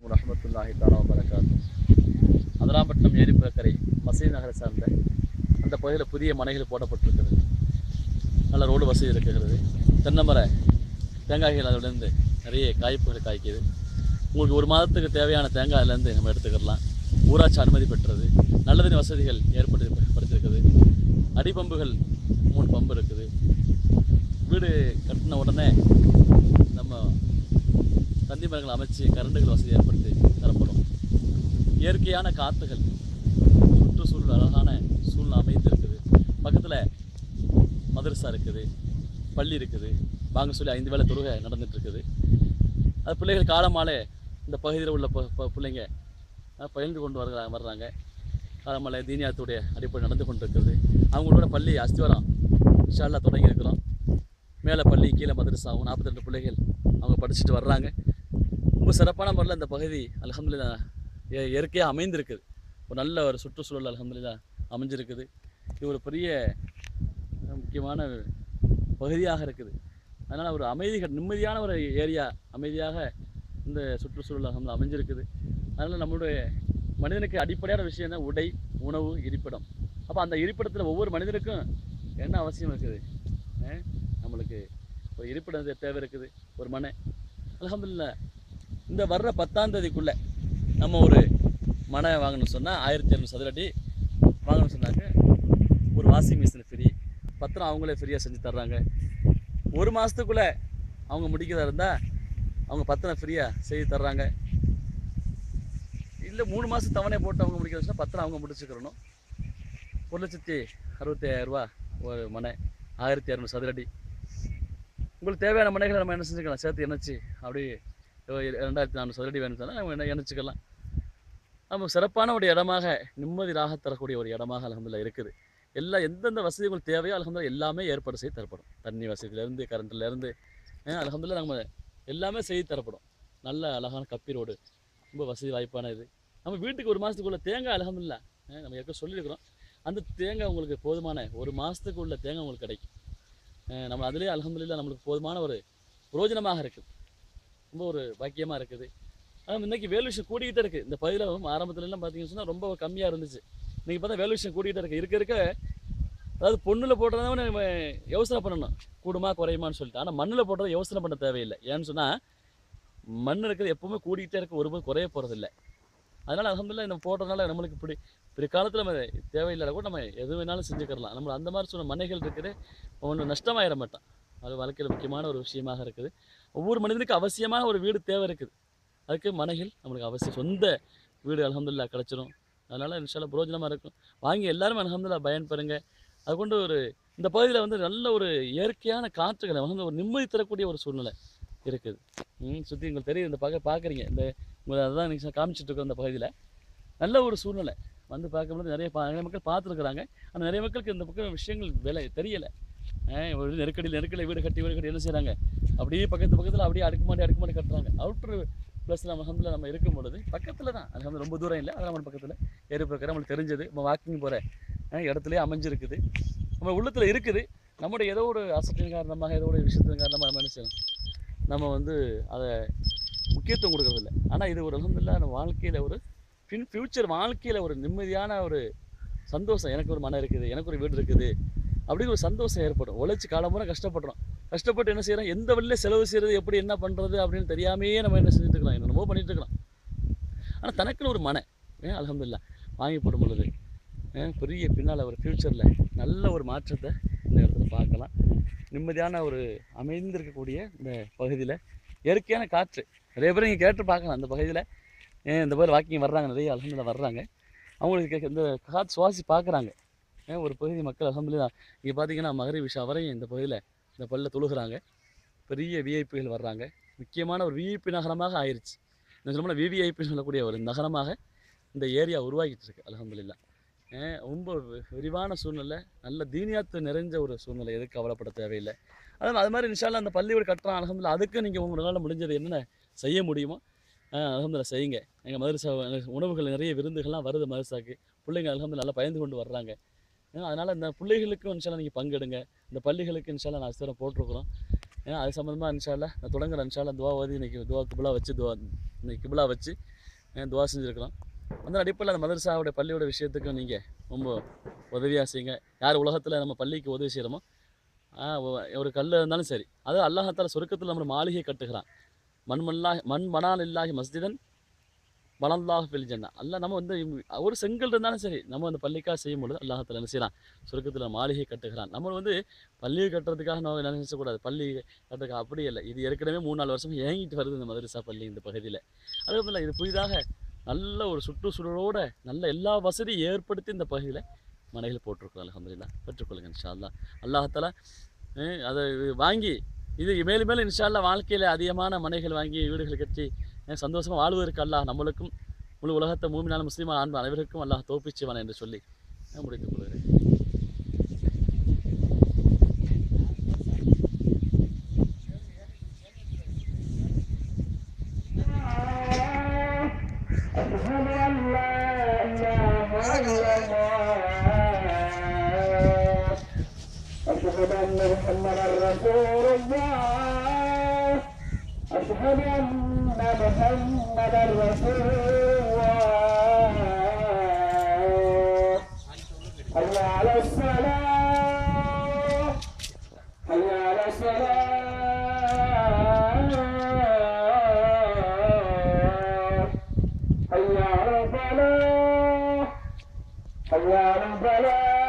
ரஹ்மத்துல்லாஹி தஆலா வ பரகாத்துஹு. அதிராம்பட்டினம் ஏரிப்பக்கரை மசீத் நகரை சார்ந்த அந்த பகுதியில் புதிய மனைகள் போடப்பட்டிருக்கிறது. நல்ல ரோடு வசதி இருக்கிறது. தென்னைமர தேங்காய்கள் அதிலிருந்து நிறைய காய்ப்புகள் காய்க்குது. உங்களுக்கு ஒரு மாதத்துக்கு தேவையான தேங்காயிலேருந்து நம்ம எடுத்துக்கிடலாம். ஊராட்சி அனுமதி பெற்றது. நல்ல தண்ணி வசதிகள் ஏற்படுத்தியிருக்குது. அடிப்பம்புகள் 3 பம்பு இருக்குது. வீடு கட்டின உடனே நம்ம தண்ணி மரங்கள் அமைச்சு கரண்டுகள் வசதி ஏற்படுத்தி தரப்படும். இயற்கையான காற்றுகள், சுற்றுச்சூழல் அழகான சூழ்நிலை அமைந்திருக்குது. பக்கத்தில் மதரசா இருக்குது, பள்ளி இருக்குது. வாங்க சொல்லி 5 வேளை தொழுகை நடந்துகிட்ருக்குது. அது பிள்ளைகள் காலமாலே இந்த பகுதியில் உள்ள பிள்ளைங்க பயிர்ந்து கொண்டு வர்றாங்க. காலமாலை தீனியாத்துடைய அடிப்படை நடந்து கொண்டு இருக்குது. அவங்களோட பள்ளி அஸ்திவாரம் இன்ஷா அல்லாஹ் தொடங்கி இருக்கிறோம். மேலே பள்ளி, கீழே மதரசாவும் 42 பிள்ளைகள் அவங்க படிச்சுட்டு வர்றாங்க. ரொம்ப சிறப்பான முறையில் இந்த பகுதி அல்ஹம்துலில்லாஹ் இயற்கையாக அமைந்திருக்குது. ஒரு நல்ல ஒரு சுற்றுச்சூழல் அல்ஹம்துலில்லாஹ் அமைஞ்சிருக்குது. இது ஒரு பெரிய முக்கியமான பகுதியாக இருக்குது. அதனால் ஒரு நிம்மதியான ஒரு ஏரியா, அமைதியாக இந்த சுற்றுச்சூழல் அல்ஹம்துலில்லாஹ் அமைஞ்சிருக்குது. அதனால் நம்மளுடைய மனிதனுக்கு அடிப்படையான விஷயம் தான் உடை, உணவு, இருப்பிடம். அப்போ அந்த இருப்பிடத்தில் ஒவ்வொரு மனிதனுக்கும் என்ன அவசியம் இருக்குது? நம்மளுக்கு ஒரு இருப்பிடம் தேவை இருக்குது, ஒரு மனை. அல்ஹம்துலில்லாஹ் இந்த வர்ற 10ஆம் தேதிக்குள்ளே நம்ம ஒரு மனை வாங்கணும்னு சொன்னால் 1200 சதுர அடி வாங்கணும்னு சொன்னாக்க ஒரு வாஷிங் மிஷின் ஃப்ரீ, பத்திரம் அவங்களே ஃப்ரீயாக செஞ்சு தர்றாங்க. ஒரு மாதத்துக்குள்ளே அவங்க முடிக்கிறதா இருந்தால் அவங்க பத்திரம் ஃப்ரீயாக செய்து தர்றாங்க. இல்லை 3 மாதம் தவணை போட்டு அவங்க முடிக்கிறதுனா பத்திரம் அவங்க முடிச்சுக்கிறணும். 1,65,000 ஒரு மனை, 1200 சதுர அடி. உங்களுக்கு தேவையான மனைகளை நம்ம என்ன செஞ்சுக்கலாம், சேர்த்து இணைச்சி அப்படி 2400 சதுர அடி வேணும்னு சொன்னால் நம்ம இணைச்சிக்கலாம். நம்ம சிறப்பான ஒரு இடமாக, நிம்மதி ராக தரக்கூடிய ஒரு இடமாக அல்ஹம்துலில்லாஹ் இருக்குது. எந்தெந்த வசதி உங்களுக்கு தேவையோ அல்ஹம்துலில்லாஹ் எல்லாமே ஏற்பாடு செய்து தரப்படும். தண்ணி வசதியிலேருந்து, கரண்ட்லேருந்து அல்ஹம்துலில்லாஹ் நம்ம எல்லாமே செய்து தரப்படும். நல்ல அழகான கப்பி ரோடு, ரொம்ப வசதி வாய்ப்பான இது. நம்ம வீட்டுக்கு 1 மாதத்துக்குள்ள தேங்காய் அல்ஹம்துலில்லாஹ் நம்ம ஏற்கனவே சொல்லியிருக்கிறோம். அந்த தேங்காய் உங்களுக்கு போதுமான 1 மாதத்துக்கு உள்ள தேங்காய் உங்களுக்கு கிடைக்கும். நம்ம அதிலே அல்ஹம்துலில்லாஹ் நம்மளுக்கு போதுமான ஒரு பிரயோஜனமாக இருக்குது. ரொம்ப ஒரு பாக்கியமாக இருக்குது. ஆனால் இன்றைக்கி வேல்யூஷன் கூடிக்கிட்டே இருக்குது. இந்த பகுதியில் ஆரம்பத்துலலாம் பார்த்தீங்கன்னு சொன்னால் ரொம்ப கம்மியாக இருந்துச்சு. இன்றைக்கி பார்த்தா வேல்யூஷன் கூடிக்கிட்டே இருக்குது. இருக்க அதாவது பொண்ணில் போடுறத நம்ம யோசனை பண்ணணும், கூடுமா குறையுமான்னு சொல்லிட்டு. ஆனால் மண்ணில் போடுறத யோசனை பண்ண தேவையில்லை. ஏன்னு சொன்னால் மண் இருக்கிறது எப்போவுமே கூடிக்கிட்டே இருக்க, ஒருபோது குறைய போகிறதில்லை. அதனால் அல்ஹம்துலில்லாஹ் நம்ம போடுறதுனால நம்மளுக்கு இப்படி பிற்காலத்தில் நம்ம தேவையில்லாத கூட நம்ம எது வேணாலும் செஞ்சுக்கலாம். நம்ம அந்த மாதிரி சொன்ன மனைகள் இருக்குது, ஒன்றும் நஷ்டமாயிட மாட்டோம். அது வாழ்க்கையில் முக்கியமான ஒரு விஷயமாக இருக்குது. ஒவ்வொரு மனிதனுக்கும் அவசியமான ஒரு வீடு தேவை இருக்குது. அதுக்கு மனைகள் நம்மளுக்கு அவசியம். சொந்த வீடு அல்ஹம்துலில்லாஹ் கிடச்சிரும். அதனால் இன்ஷா அல்லாஹ் பிரயோஜனமாக இருக்கும். வாங்கி எல்லாருமே அல்ஹம்துலில்லாஹ் பயன்பெறுங்க. அது கொண்டு இந்த பகுதியில் நல்ல ஒரு இயற்கையான காற்றுகளை ஒரு நிம்மதி தரக்கூடிய ஒரு சூழ்நிலை இருக்குது. சுற்றி உங்களுக்கு தெரியுது, இந்த பார்க்குறீங்க, இந்த உங்களை அதான் நீங்கள் காமிச்சிட்டு இருக்கோம். இந்த பகுதியில் நல்ல ஒரு சூழ்நிலை பார்க்கும்போது நிறைய மக்கள் பார்த்துருக்குறாங்க. ஆனால் நிறைய மக்களுக்கு இந்த பக்கம் விஷயங்கள் விலை தெரியலை. ஒரு நெருக்கடி வீடு கட்டி என்ன செய்கிறாங்க, அப்படியே பக்கத்தில் அப்படியே அடுக்குமாடி கட்டுறாங்க. அவுட்ரு ப்ளஸில் அல்ஹம்துலில்லாஹ் நம்ம இருக்கும் பொழுது பக்கத்தில் தான் அல்ஹம்துலில்லாஹ், ரொம்ப தூரம் இல்லை. அதெல்லாம் நம்ம பக்கத்தில் ஏரிப்பக்கரை நம்மளுக்கு தெரிஞ்சது, நம்ம வாக்கிங் போகிற இடத்துலேயே அமைஞ்சிருக்குது. நம்ம உள்ளத்தில் இருக்குது. நம்முடைய ஏதோ ஒரு அசட்டின் காரணமாக, ஏதோ ஒரு விஷயத்தின் காரணமாக நம்ம என்ன செய்யணும், நம்ம அதை முக்கியத்துவம் கொடுக்குறதில்ல. ஆனால் இது ஒரு அல்ஹம்துலில்லாஹ் நம்ம வாழ்க்கையில் ஒரு ஃப்யூச்சர் வாழ்க்கையில் ஒரு நிம்மதியான ஒரு சந்தோஷம். எனக்கு ஒரு மனம் இருக்குது, எனக்கு ஒரு வீடு இருக்குது அப்படிங்கிற ஒரு சந்தோஷம் ஏற்படும். உழைச்சி காலம்பூரா கஷ்டப்பட்டு என்ன செய்கிறோம், எந்த வழியில் செலவு செய்கிறது, எப்படி என்ன பண்ணுறது அப்படின்னு தெரியாமையே நம்ம என்ன செஞ்சுட்டு இருக்கலாம், என்னென்னமோ பண்ணிகிட்டு இருக்கலாம். ஆனால் தனக்குன்னு ஒரு மனை அல்ஹம்துலில்லாஹ் வாங்கி போடும் பொழுது பெரிய பின்னால் ஒரு ஃப்யூச்சரில் நல்ல ஒரு மாற்றத்தை இந்த இடத்துல பார்க்கலாம். நிம்மதியான ஒரு அமைந்திருக்கக்கூடிய இந்த பகுதியில் இயற்கையான காற்று நிறைய பேர் இங்கே கேட்டு பார்க்கலாம். அந்த பகுதியில் இந்த பேர் வாக்கிங் வர்றாங்க, நிறைய அல்ஹம்துலில்லாஹ் வர்றாங்க. அவங்களுக்கு இந்த காற்று சுவாசி பார்க்குறாங்க. ஒரு பகுதி மக்கள் அல்ஹம்துலில்லாஹ் இங்கே பார்த்தீங்கன்னா மகரிப் இஷா வரையும் இந்த பகுதியில் இந்த பள்ளியில் தொழுகிறாங்க. பெரிய விஐபிகள் வர்றாங்க. முக்கியமான ஒரு விஐபி நகரமாக ஆயிடுச்சு. இந்த சொல்லப்போனால் விவிஐபின்னு சொல்லக்கூடிய ஒரு நகரமாக இந்த ஏரியா உருவாகிட்டு இருக்கு அல்ஹம்துலில்லாஹ். ரொம்ப விரிவான சூழ்நிலை, நல்ல தீனியாத்து நிறைஞ்ச ஒரு சூழ்நிலை, எதுக்கு கவலைப்பட தேவையில்லை. அது மாதிரி இன்ஷா அல்லாஹ் அந்த பள்ளியோட கட்டுறான் அல்ஹம்துலில்லாஹ். அதுக்கு நீங்கள் உங்களால் முடிஞ்சது என்னென்ன செய்ய முடியுமோ அல்ஹம்துலில்லாஹ் செய்யுங்க. எங்கள் மதரசா உணவுகள் நிறைய விருந்துகள்லாம் வருது மதரசாவுக்கு. பிள்ளைங்க அல்ஹம்துலில்லாஹ் நல்லா பயந்து கொண்டு வர்றாங்க. அதனால் இந்த பிள்ளைகளுக்கும் இன்ஷா அல்லாஹ் நீங்கள் பங்கெடுங்க. இந்த பள்ளிகளுக்கு இன்ஷா அல்லாஹ் நான் போட்டிருக்கிறோம். ஏன்னா அது சம்மந்தமாக இன்ஷா அல்லாஹ் நான் தொடங்குறேன். இன்ஷா அல்லாஹ் துவா ஓதி இன்னைக்கு துவா கிபிலா வச்சு இன்னைக்கு கிபிலா வச்சு துவா செஞ்சுருக்கலாம். அந்த அடிப்படையில் அந்த மதரசாவுடைய பள்ளியோட விஷயத்துக்கு நீங்கள் ரொம்ப உதவியாக செய்யுங்க. யார் உலகத்தில் நம்ம பள்ளிக்கு உதவி செய்கிறோமோ ஒரு கல் இருந்தாலும் சரி, அது அல்லாஹால சொர்க்கத்தில் நம்ம மாளிகை கட்டுகிறான். மண் மணால் இல்லாஹி மஸ்ஜிதன் பலல்லாஹ் ஃபில் ஜன்னா. அல்ல நம்ம வந்து ஒரு செங்கல் இருந்தாலும் சரி, நம்ம அந்த பள்ளிக்காக செய்யும் பொழுது அல்லாஹால என்ன செய்யலாம், சொர்க்கத்தில் மாளிகை கட்டுகிறான். நம்ம வந்து பள்ளியை கட்டுறதுக்காக நம்ம நினைச்சக்கூடாது, பள்ளி கட்டுறதுக்கு அப்படி இல்லை. இது ஏற்கனவே 3-4 வருஷம் ஏங்கிட்டு வருது இந்த மதரசா பள்ளி இந்த பகுதியில். அதே போல் இது புதிதாக நல்ல ஒரு சுற்றுச்சூழலோட நல்ல எல்லா வசதியும் ஏற்படுத்தி இந்த பகுதியில் மனைகள் போட்டிருக்கிறோம். அல்ஹம்துலில்லாஹ், பெற்றுக்கொள்ளுங்க இன்ஷா அல்லாஹ். அல்லாஹால அதை வாங்கி இது மேலும் மேலும் இன்ஷா அல்லாஹ் வாழ்க்கையில் அதிகமான மனைகள் வாங்கி வீடுகள் கட்டி சந்தோஷமாக வாழ்வதற்கு அல்லாஹ் நம்மளுக்கும் முழு உலகத்தை மூமினான முஸ்லீமான ஆண்கள் அனைவருக்கும் அல்லாஹ் தௌஃபீக் என்று சொல்லி முடித்துக் கொள்கிறேன். أشهد أن محمدا رسول الله أشهد أن محمدا رسول الله حي على الصلاة حي على الصلاة حي على الفلاح حي على الفلاح